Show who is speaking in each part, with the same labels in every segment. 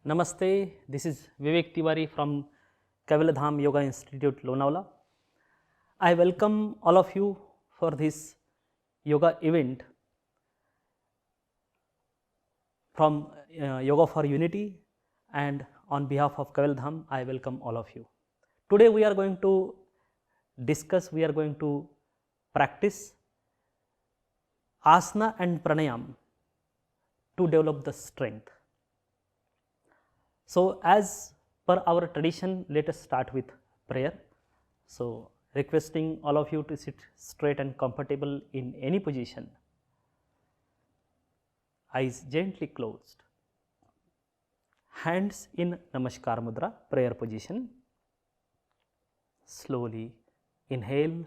Speaker 1: Namaste, this is Vivek Tiwari from Kaivalyadhama Yoga Institute, Lonavala. I welcome all of you for this yoga event from Yoga for Unity, and on behalf of Kaivalyadhama, I welcome all of you. Today we are going to practice asana and pranayam to develop the strength. So, as per our tradition, let us start with prayer. So, requesting all of you to sit straight and comfortable in any position, eyes gently closed, hands in Namaskar Mudra, prayer position. Slowly inhale.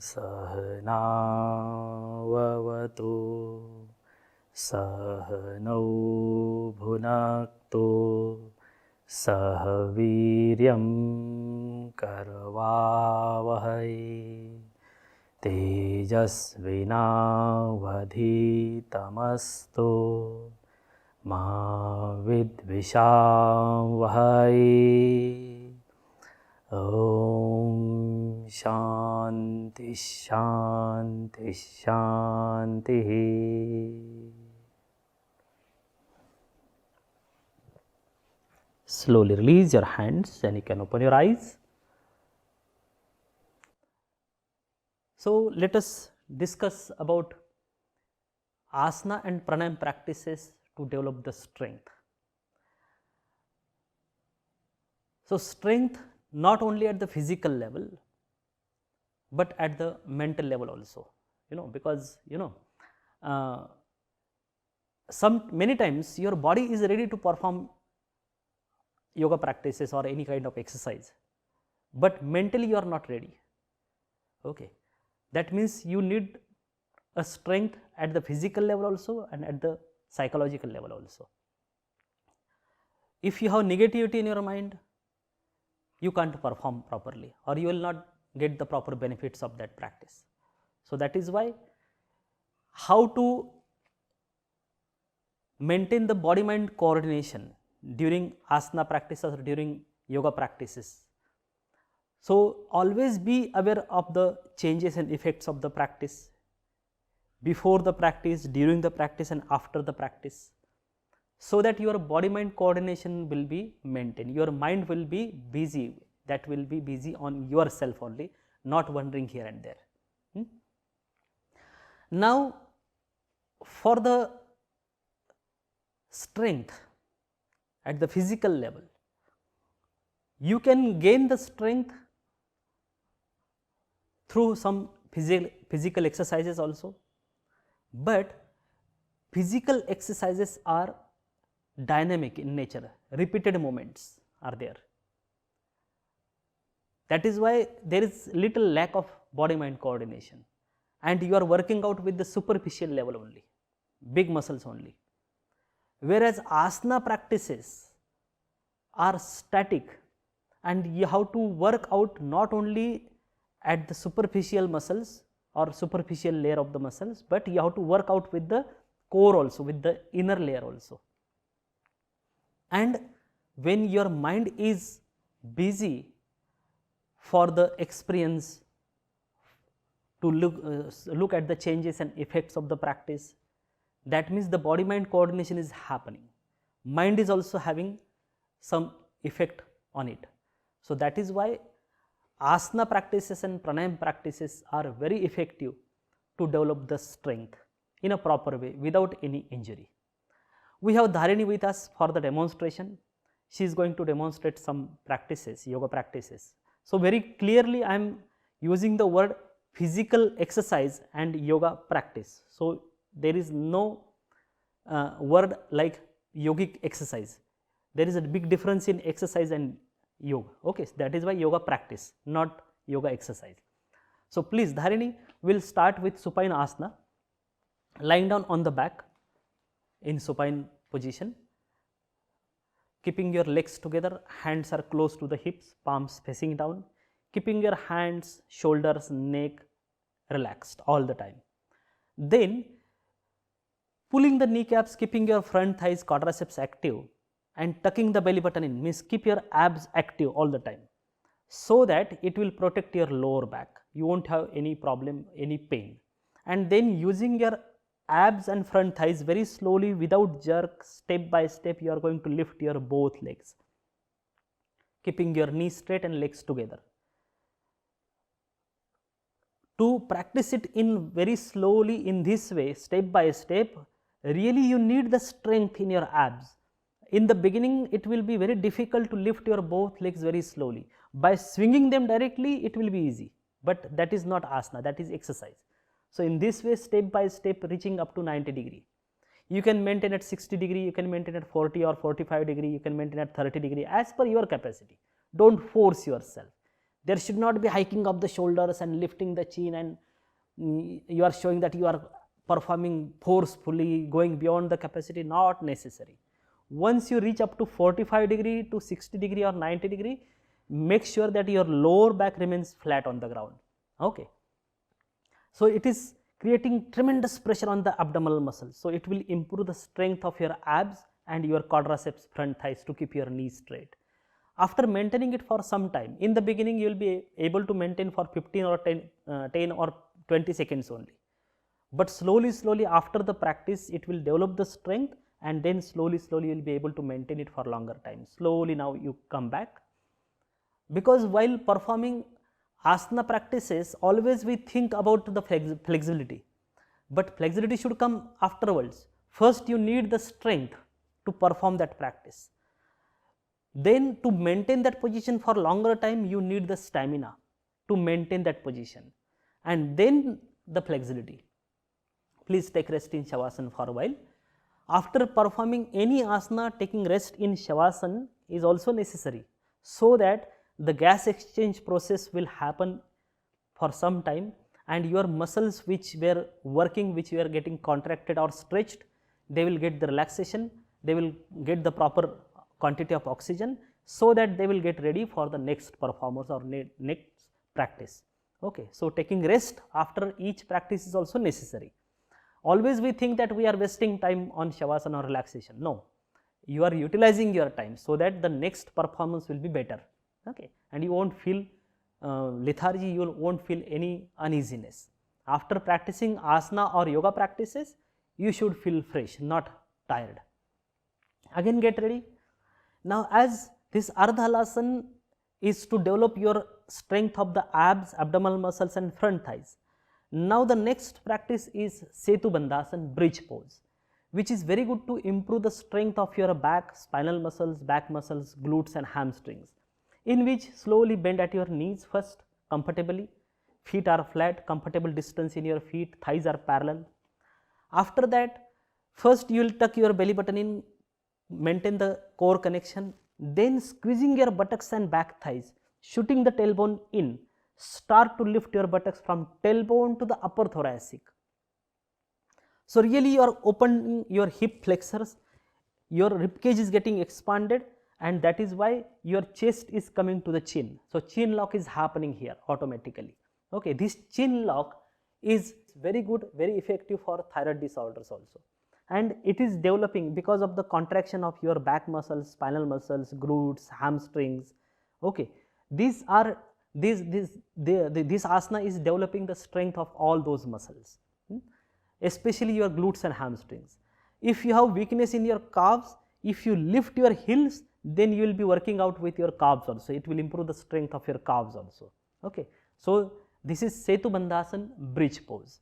Speaker 1: Sahana vavatu sahanau bhunaktu sahaviryam karvavahai tejasvinavadhitamastu ma vidvishavahai. Om Shanti Shanti Shanti. Slowly release your hands and you can open your eyes. So, let us discuss about asana and pranayam practices to develop the strength. So, strength not only at the physical level, but at the mental level also, because many times your body is ready to perform yoga practices or any kind of exercise, but mentally you are not ready. Okay, that means you need a strength at the physical level also and at the psychological level also. If you have negativity in your mind, you can't perform properly, or you will not get the proper benefits of that practice. So, that is why how to maintain the body mind coordination during asana practices or during yoga practices. So, always be aware of the changes and effects of the practice before the practice, during the practice and after the practice, so that your body mind coordination will be maintained. Your mind will be busy, that will be busy on yourself only, not wandering here and there. Now, for the strength at the physical level, you can gain the strength through some physical exercises also, but physical exercises are dynamic in nature, repeated movements are there. That is why there is little lack of body mind coordination, and you are working out with the superficial level only, big muscles only. Whereas asana practices are static, and you have to work out not only at the superficial muscles or superficial layer of the muscles, but you have to work out with the core also, with the inner layer also. And when your mind is busy for the experience, to look at the changes and effects of the practice, that means the body mind coordination is happening. Mind is also having some effect on it. So, that is why asana practices and pranayam practices are very effective to develop the strength in a proper way without any injury. We have Dharini with us for the demonstration. She is going to demonstrate some practices, yoga practices. So, very clearly I am using the word physical exercise and yoga practice. So, there is no word like yogic exercise. There is a big difference in exercise and yoga. Okay, so that is why yoga practice, not yoga exercise. So, please Dharini, we will start with supine asana, lying down on the back in supine position, keeping your legs together, hands are close to the hips, palms facing down, keeping your hands, shoulders, neck relaxed all the time. Then pulling the kneecaps, keeping your front thighs, quadriceps active, and tucking the belly button in, means keep your abs active all the time, so that it will protect your lower back. You won't have any problem, any pain. And then using your abs and front thighs very slowly, without jerk, step by step, you are going to lift your both legs, keeping your knees straight and legs together. To practice it in very slowly in this way, step by step, really you need the strength in your abs. In the beginning, it will be very difficult to lift your both legs very slowly. By swinging them directly, it will be easy, but that is not asana, that is exercise. So in this way, step by step, reaching up to 90 degree. You can maintain at 60 degree, you can maintain at 40 or 45 degree, you can maintain at 30 degree, as per your capacity. Don't force yourself. There should not be hiking up the shoulders and lifting the chin, and you are showing that you are performing forcefully, going beyond the capacity. Not necessary. Once you reach up to 45 degree to 60 degree or 90 degree, make sure that your lower back remains flat on the ground. Okay. So it is creating tremendous pressure on the abdominal muscles. So it will improve the strength of your abs and your quadriceps, front thighs, to keep your knees straight. After maintaining it for some time, in the beginning you will be able to maintain for 15 or 10 or 20 seconds only. But slowly after the practice, it will develop the strength, and then slowly you will be able to maintain it for longer time. Slowly now you come back, because while performing asana practices, always we think about the flexibility, but flexibility should come afterwards. First you need the strength to perform that practice. Then to maintain that position for longer time, you need the stamina to maintain that position, and then the flexibility. Please take rest in Shavasana for a while. After performing any asana, taking rest in Shavasana is also necessary, so that the gas exchange process will happen for some time, and your muscles which were working, which were getting contracted or stretched, they will get the relaxation, they will get the proper quantity of oxygen, so that they will get ready for the next performance or next practice. Okay. So taking rest after each practice is also necessary. Always we think that we are wasting time on Shavasana or relaxation. No, you are utilizing your time so that the next performance will be better. Okay. And you won't feel lethargy, you won't feel any uneasiness. After practicing asana or yoga practices, you should feel fresh, not tired. Again get ready. Now as this Ardhalasana is to develop your strength of the abs, abdominal muscles and front thighs. Now the next practice is Setu Bandhasana, bridge pose, which is very good to improve the strength of your back, spinal muscles, back muscles, glutes and hamstrings, in which slowly bend at your knees first comfortably, feet are flat, comfortable distance in your feet, thighs are parallel. After that, first you will tuck your belly button in, maintain the core connection, then squeezing your buttocks and back thighs, shooting the tailbone in, start to lift your buttocks from tailbone to the upper thoracic. So really you are opening your hip flexors, your rib cage is getting expanded, and that is why your chest is coming to the chin. So chin lock is happening here automatically. Okay, this chin lock is very good, very effective for thyroid disorders also, and it is developing because of the contraction of your back muscles, spinal muscles, glutes, hamstrings. Okay, this asana is developing the strength of all those muscles, especially your glutes and hamstrings. If you have weakness in your calves, if you lift your heels, then you will be working out with your calves also. It will improve the strength of your calves also. Okay, so this is Setu Bandhasana, bridge pose.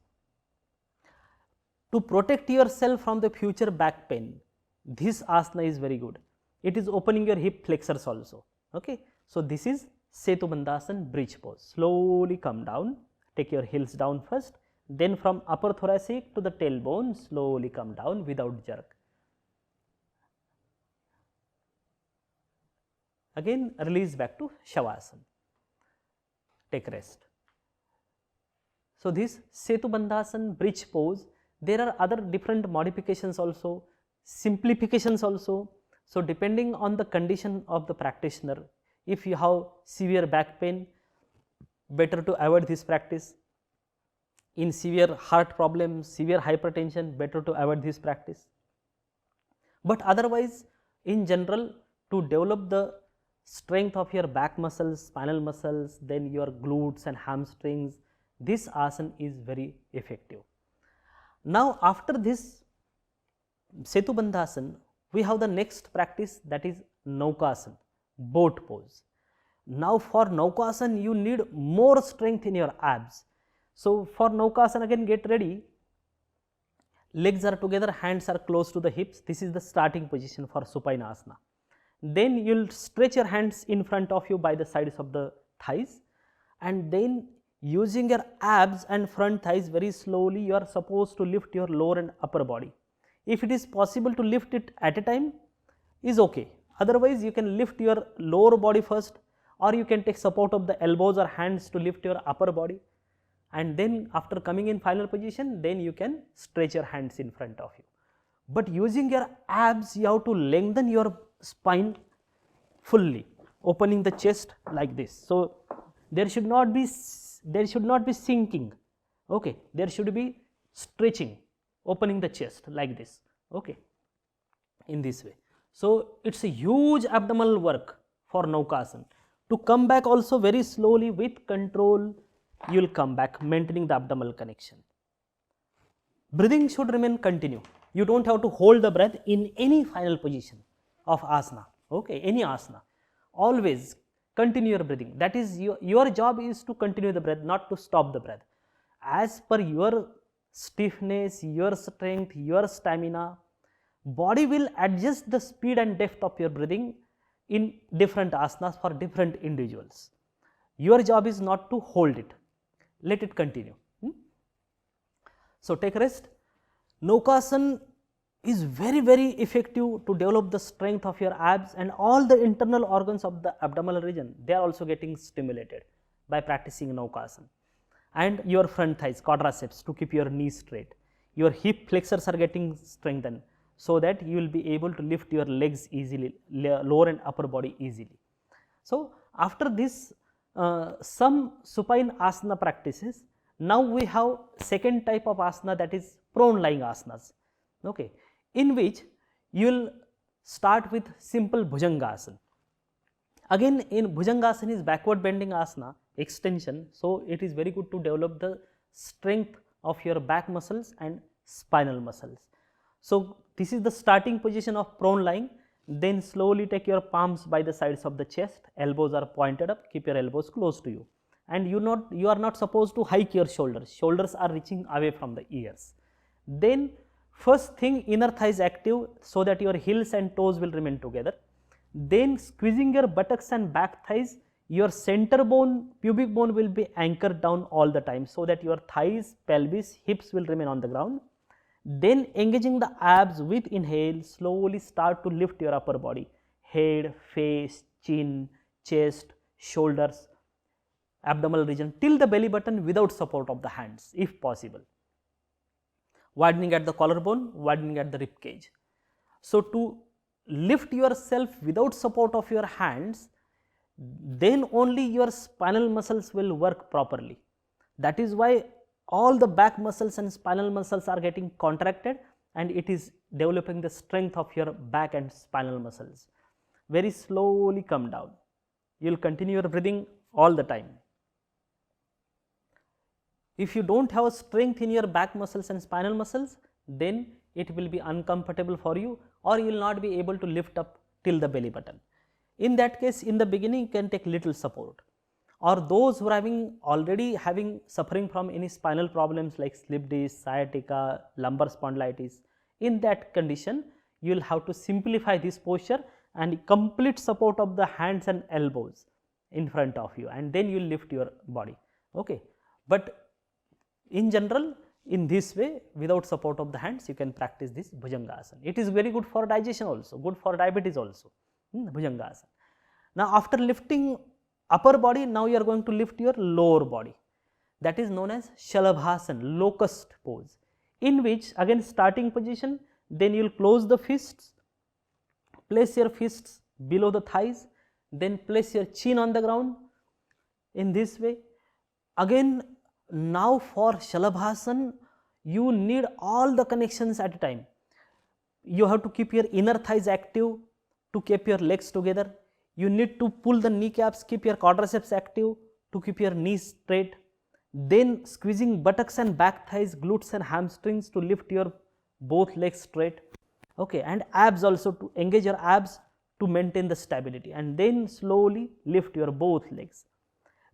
Speaker 1: To protect yourself from the future back pain, this asana is very good. It is opening your hip flexors also. Okay, so this is Setu Bandhasana, bridge pose. Slowly come down, take your heels down first, then from upper thoracic to the tailbone, slowly come down without jerk. Again release back to Shavasana, take rest. So this Setu Bandhasana, bridge pose, there are other different modifications also, simplifications also. So depending on the condition of the practitioner, if you have severe back pain, better to avoid this practice. in severe heart problems, severe hypertension, better to avoid this practice. But otherwise, in general, to develop the strength of your back muscles, spinal muscles, then your glutes and hamstrings, this asana is very effective. Now, after this Setubandhasana, we have the next practice, that is Naukasana, boat pose. Now, for Naukasana, you need more strength in your abs. So, for Naukasana, again get ready, legs are together, hands are close to the hips. This is the starting position for Supine Asana. Then you will stretch your hands in front of you by the sides of the thighs, and then using your abs and front thighs very slowly, you are supposed to lift your lower and upper body. If it is possible to lift it at a time, is okay. Otherwise, you can lift your lower body first, or you can take support of the elbows or hands to lift your upper body, and then after coming in final position, then you can stretch your hands in front of you. But using your abs, you have to lengthen your spine fully, opening the chest like this. So there should not be sinking, okay, there should be stretching, opening the chest like this, okay, in this way. So it's a huge abdominal work for Naukasana. To come back also very slowly with control, you will come back, maintaining the abdominal connection. Breathing should remain continue. You don't have to hold the breath in any final position of asana, okay, any asana. Always continue your breathing. That is your job is to continue the breath, not to stop the breath. As per your stiffness, your strength, your stamina, body will adjust the speed and depth of your breathing in different asanas for different individuals. Your job is not to hold it, let it continue. So take a rest. Naukasana is very, very effective to develop the strength of your abs, and all the internal organs of the abdominal region, they are also getting stimulated by practicing Naukasana. And your front thighs, quadriceps, to keep your knees straight. Your hip flexors are getting strengthened, so that you will be able to lift your legs easily, lower and upper body easily. So after this some supine asana practices, now we have second type of asana, that is prone lying asanas, okay, in which you will start with simple Bhujangasana. Again, in Bhujangasana is backward bending asana, extension, so it is very good to develop the strength of your back muscles and spinal muscles. So this is the starting position of prone lying. Then slowly take your palms by the sides of the chest, elbows are pointed up, keep your elbows close to you, and you are not supposed to hike your shoulders, shoulders are reaching away from the ears. Then first thing, inner thighs active, so that your heels and toes will remain together. Then squeezing your buttocks and back thighs, your center bone, pubic bone will be anchored down all the time, so that your thighs, pelvis, hips will remain on the ground. Then engaging the abs with inhale, slowly start to lift your upper body, head, face, chin, chest, shoulders, abdominal region till the belly button without support of the hands if possible. Widening at the collarbone, widening at the rib cage. So to lift yourself without support of your hands, then only your spinal muscles will work properly. That is why all the back muscles and spinal muscles are getting contracted, and it is developing the strength of your back and spinal muscles. Very slowly come down. You will continue your breathing all the time. If you don't have strength in your back muscles and spinal muscles, then it will be uncomfortable for you, or you will not be able to lift up till the belly button. In that case, in the beginning you can take little support. Or those who are already suffering from any spinal problems like slip disc, sciatica, lumbar spondylitis, in that condition you will have to simplify this posture and complete support of the hands and elbows in front of you, and then you will lift your body, okay. But in general, in this way, without support of the hands, you can practice this Bhujangasana. It is very good for digestion also, good for diabetes also, Bhujangasana. Now after lifting upper body, now you are going to lift your lower body. That is known as Shalabhasana, locust pose, in which again starting position, then you will close the fists, place your fists below the thighs, then place your chin on the ground in this way. Again Now for Shalabhasana, you need all the connections at a time. You have to keep your inner thighs active to keep your legs together. You need to pull the kneecaps, keep your quadriceps active to keep your knees straight. Then squeezing buttocks and back thighs, glutes and hamstrings to lift your both legs straight. Okay, and abs also, to engage your abs to maintain the stability, and then slowly lift your both legs,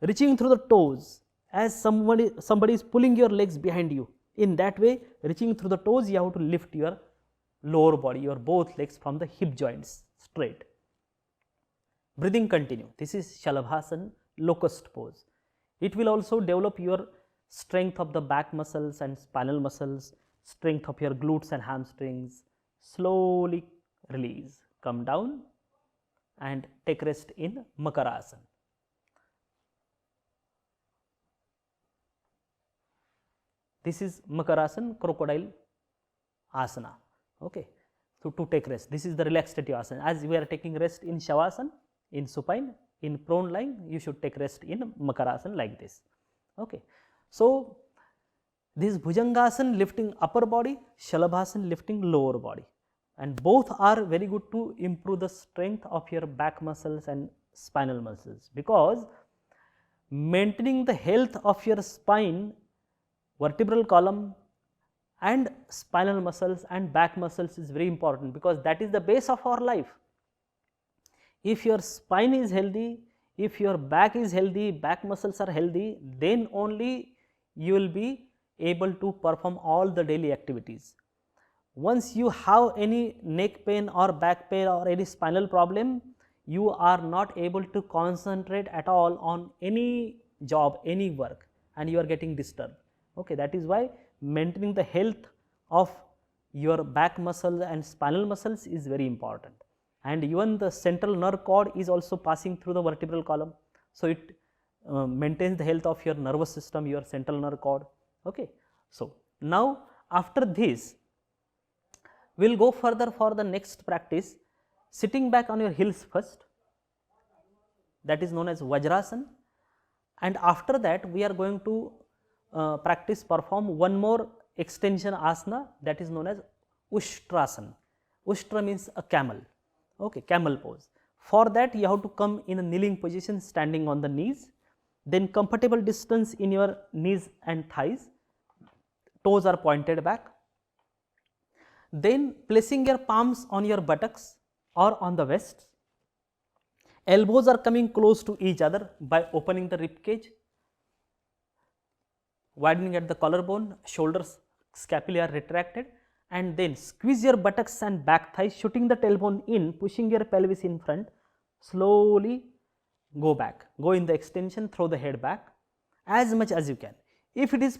Speaker 1: reaching through the toes as somebody is pulling your legs behind you. In that way, reaching through the toes, you have to lift your lower body, your both legs from the hip joints straight. Breathing continue. This is Shalabhasana locust pose. It will also develop your strength of the back muscles and spinal muscles, strength of your glutes and hamstrings. Slowly release, come down and take rest in Makarasana. This is Makarasana, crocodile asana. Okay, so to take rest, this is the relaxative asana. As we are taking rest in Shavasana, in supine, in prone lying, you should take rest in Makarasana like this. Okay, so this Bhujangasana lifting upper body, Shalabhasana lifting lower body, and both are very good to improve the strength of your back muscles and spinal muscles, because maintaining the health of your spine, vertebral column and spinal muscles and back muscles is very important, because that is the base of our life. If your spine is healthy, if your back is healthy, back muscles are healthy, then only you will be able to perform all the daily activities. Once you have any neck pain or back pain or any spinal problem, you are not able to concentrate at all on any job, any work, and you are getting disturbed. Okay, that is why maintaining the health of your back muscle and spinal muscles is very important. And even the central nerve cord is also passing through the vertebral column, so it maintains the health of your nervous system, your central nerve cord. Okay, so now after this, we will go further for the next practice, sitting back on your heels first, that is known as Vajrasana, and after that we are going to perform one more extension asana, that is known as Ushtrasana. Ushtra means a camel. Okay, camel pose. For that you have to come in a kneeling position, standing on the knees, then comfortable distance in your knees and thighs, toes are pointed back, then placing your palms on your buttocks or on the waist, elbows are coming close to each other by opening the rib cage, widening at the collarbone, shoulders, scapulae are retracted, and then squeeze your buttocks and back thighs, shooting the tailbone in, pushing your pelvis in front, slowly go back, go in the extension, throw the head back as much as you can. If it is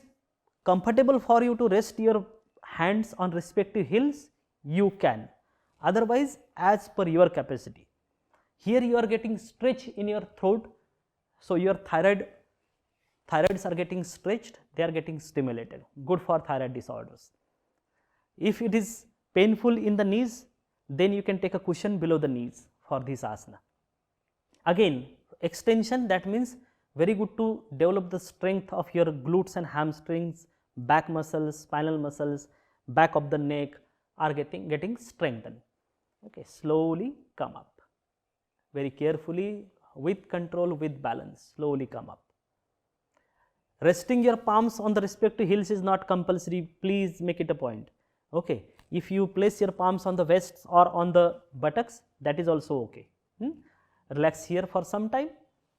Speaker 1: comfortable for you to rest your hands on respective heels, you can, otherwise as per your capacity. Here you are getting stretch in your throat, so your thyroids are getting stretched, they are getting stimulated, good for thyroid disorders. If it is painful in the knees, then you can take a cushion below the knees for this asana. Again, extension, that means very good to develop the strength of your glutes and hamstrings, back muscles, spinal muscles, back of the neck are getting strengthened. Okay, slowly come up, very carefully, with control, with balance, slowly come up. Resting your palms on the respective heels is not compulsory, please make it a point. Okay, if you place your palms on the wrists or on the buttocks, that is also okay. Relax here for some time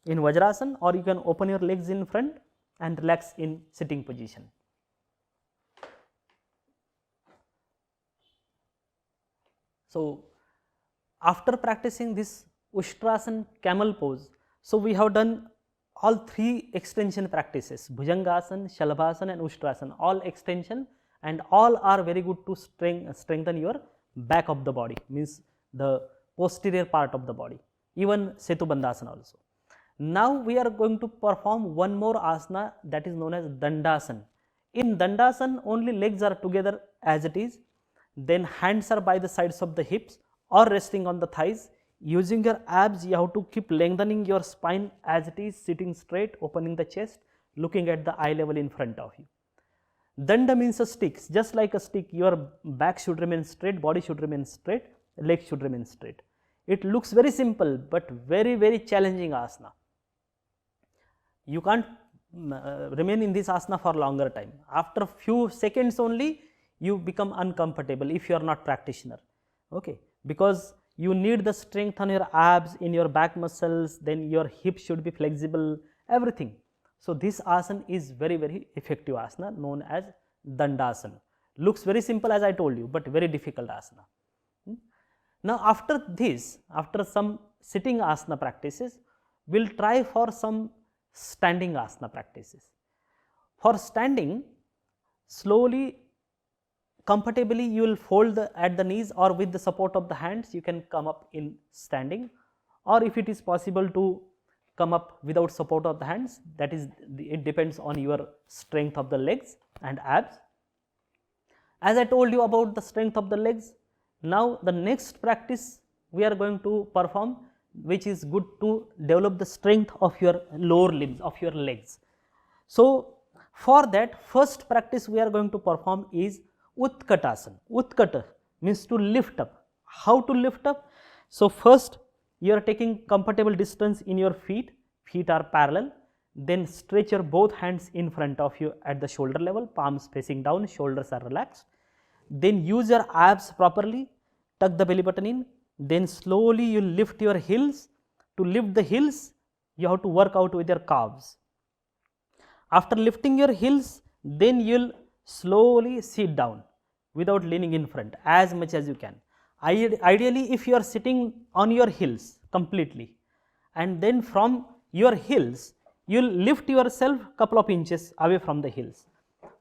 Speaker 1: in Vajrasana, or you can open your legs in front and relax in sitting position. So after practicing this Ushtrasana camel pose, so we have done all three extension practices, Bhujangasana, Shalabhasana and Ushtrasana, all extension, and all are very good to strengthen your back of the body, means the posterior part of the body, even Setubandhasana also. Now we are going to perform one more asana, that is known as Dandasana. In Dandasana, only legs are together as it is, then hands are by the sides of the hips or resting on the thighs. Using your abs, you have to keep lengthening your spine as it is, sitting straight, opening the chest, looking at the eye level in front of you. Danda means a stick, just like a stick, your back should remain straight, body should remain straight, legs should remain straight. It looks very simple, but very, very challenging asana. You can't remain in this asana for longer time. After few seconds only, you become uncomfortable if you are not practitioner, okay, because you need the strength on your abs, in your back muscles, then your hips should be flexible, everything. So this asana is very, very effective asana known as Dandasana. Looks very simple as I told you, but very difficult asana. Now after this, after some sitting asana practices, we will try for some standing asana practices. For standing, slowly, comfortably you will fold at the knees, or with the support of the hands you can come up in standing, or if it is possible to come up without support of the hands, that is, it depends on your strength of the legs and abs. As I told you about the strength of the legs, now the next practice we are going to perform, which is good to develop the strength of your lower limbs, of your legs. So for that, first practice we are going to perform is Utkatasana. Utkata means to lift up. How to lift up? So first you are taking comfortable distance in your feet, feet are parallel, then stretch your both hands in front of you at the shoulder level, palms facing down, shoulders are relaxed. Then use your abs properly, tuck the belly button in, then slowly you lift your heels. To lift the heels, you have to work out with your calves. After lifting your heels, then you will slowly sit down without leaning in front as much as you can. Ideally, if you are sitting on your heels completely, and then from your heels, you will lift yourself couple of inches away from the heels.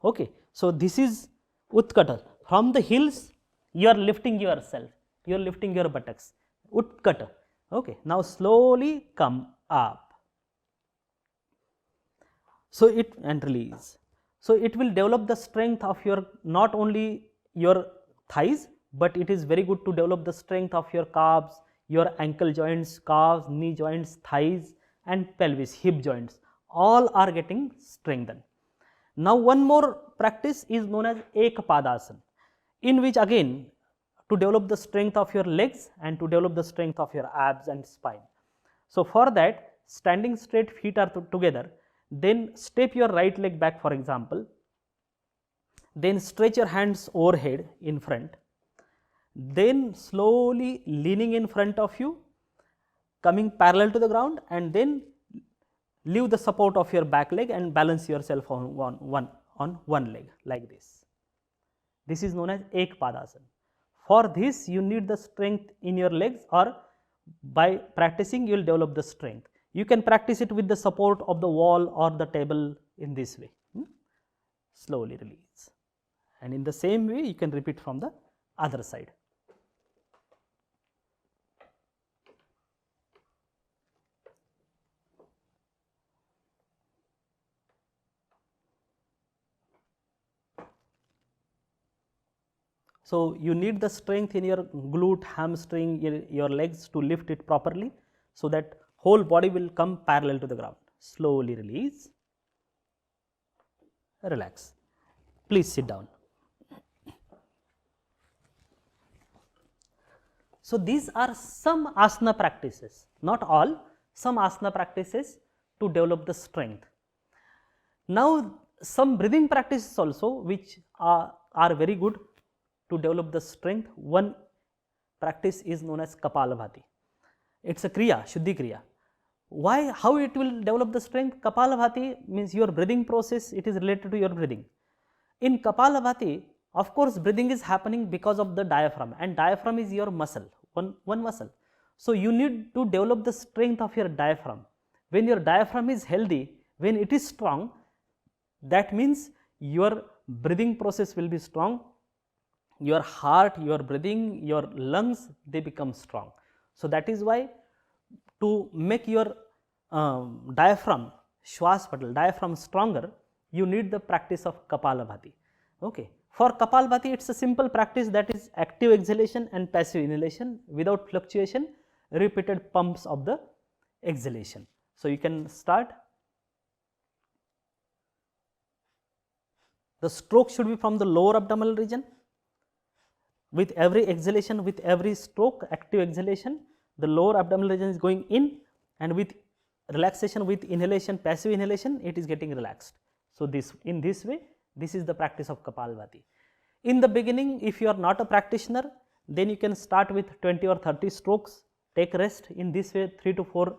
Speaker 1: Okay. So this is Utkata. From the heels, you are lifting yourself, you are lifting your buttocks. Utkata. Okay. Now slowly come up. So it and release. So it will develop the strength of your, not only your thighs, but it is very good to develop the strength of your calves, your ankle joints, calves, knee joints, thighs and pelvis, hip joints, all are getting strengthened. Now one more practice is known as Ekpadasana, in which again to develop the strength of your legs and to develop the strength of your abs and spine. So for that, standing straight, feet are together, then step your right leg back, for example, then stretch your hands overhead in front, then slowly leaning in front of you, coming parallel to the ground, and then leave the support of your back leg and balance yourself on one leg like this. This is known as Ekpadasana. For this, you need the strength in your legs, or by practicing you will develop the strength. You can practice it with the support of the wall or the table in this way. Slowly release. And in the same way, you can repeat from the other side. So you need the strength in your glute, hamstring, your legs to lift it properly, so that whole body will come parallel to the ground. Slowly release, relax. Please sit down. So these are some asana practices, not all, some asana practices to develop the strength. Now some breathing practices also, which are very good to develop the strength. One practice is known as Kapalabhati. It's a kriya, Shuddhi kriya. Why? How it will develop the strength? Kapalabhati means your breathing process, it is related to your breathing. In Kapalabhati, of course, breathing is happening because of the diaphragm, and diaphragm is your muscle, one muscle. So you need to develop the strength of your diaphragm. When your diaphragm is healthy, when it is strong, that means your breathing process will be strong. Your heart, your breathing, your lungs, they become strong. So that is why to make your diaphragm, Shwaspatal, diaphragm stronger, you need the practice of Kapalabhati. Okay. For Kapalabhati, it's a simple practice, that is active exhalation and passive inhalation without fluctuation, repeated pumps of the exhalation. So you can start. The stroke should be from the lower abdominal region. With every exhalation, with every stroke, active exhalation, the lower abdominal region is going in, and with relaxation, with inhalation, passive inhalation, it is getting relaxed. So, in this way, this is the practice of Kapalabhati. In the beginning, if you are not a practitioner, then you can start with 20 or 30 strokes, take rest. In this way, 3 to 4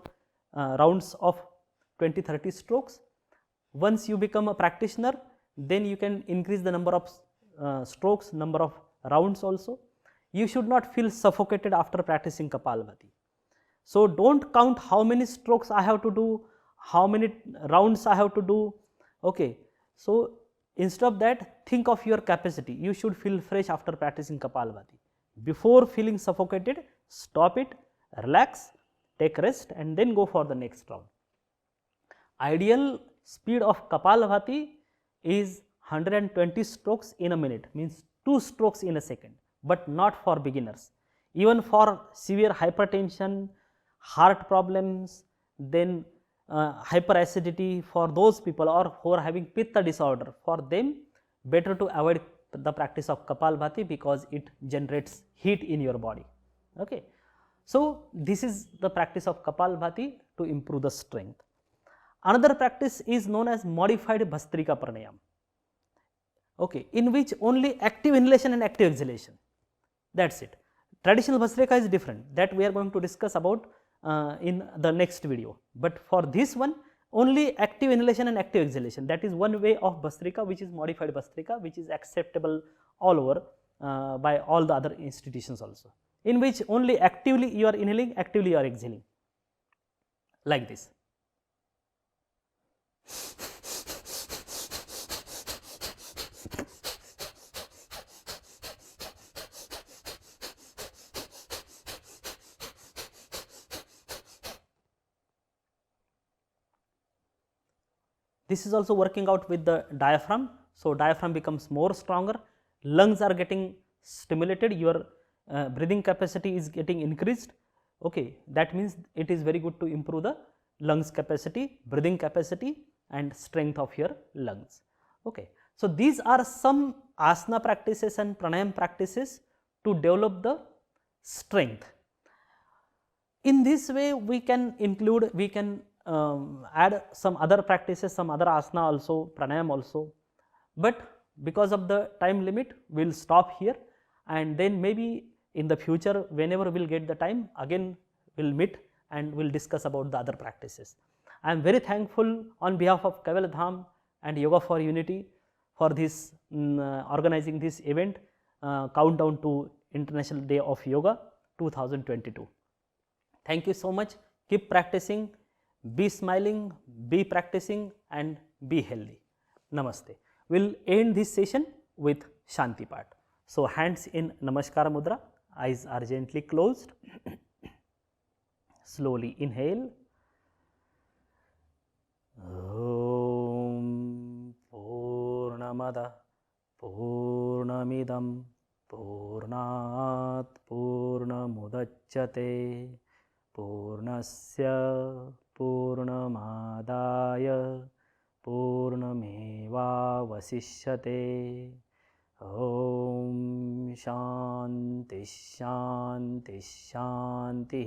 Speaker 1: rounds of 20-30 strokes. Once you become a practitioner, then you can increase the number of strokes, number of rounds also. You should not feel suffocated after practicing Kapalabhati. So, do not count how many strokes I have to do, how many rounds I have to do. Okay. So, instead of that, think of your capacity. You should feel fresh after practicing Kapalabhati. Before feeling suffocated, stop it, relax, take rest, and then go for the next round. Ideal speed of Kapalabhati is 120 strokes in a minute, means 2 strokes in a second, but not for beginners. Even for severe hypertension, heart problems, then hyperacidity, for those people, or who are having pitta disorder, for them better to avoid the practice of Kapalabhati because it generates heat in your body. Okay. So, this is the practice of Kapalabhati to improve the strength. Another practice is known as modified Bhastrika Pranayam, okay, in which only active inhalation and active exhalation, that is it. Traditional Bhastrika is different, that we are going to discuss about in the next video, but for this one only active inhalation and active exhalation, that is one way of Bhastrika, which is modified Bhastrika, which is acceptable all over by all the other institutions also, in which only actively you are inhaling, actively you are exhaling, like this. This is also working out with the diaphragm. So, diaphragm becomes more stronger, lungs are getting stimulated, your breathing capacity is getting increased. Okay. That means it is very good to improve the lungs capacity, breathing capacity, and strength of your lungs. Okay. So, these are some asana practices and pranayam practices to develop the strength. In this way, we can include, we can add some other practices, some other asana also, pranayam also, but because of the time limit, we will stop here, and then maybe in the future, whenever we will get the time, again we will meet and we will discuss about the other practices. I am very thankful on behalf of Kaivalyadhama and Yoga for Unity for this organizing this event, countdown to International Day of Yoga 2022. Thank you so much. Keep practicing, be smiling, be practicing, and be healthy. Namaste. We will end this session with Shanti part. So, hands in Namaskar Mudra, eyes are gently closed. Slowly inhale. Om Purnamada Purnamidam Purnat Purnamudachyate Purnasya Purnamadaya Purnameva Vasishyate. Om Shanti Shanti Shanti.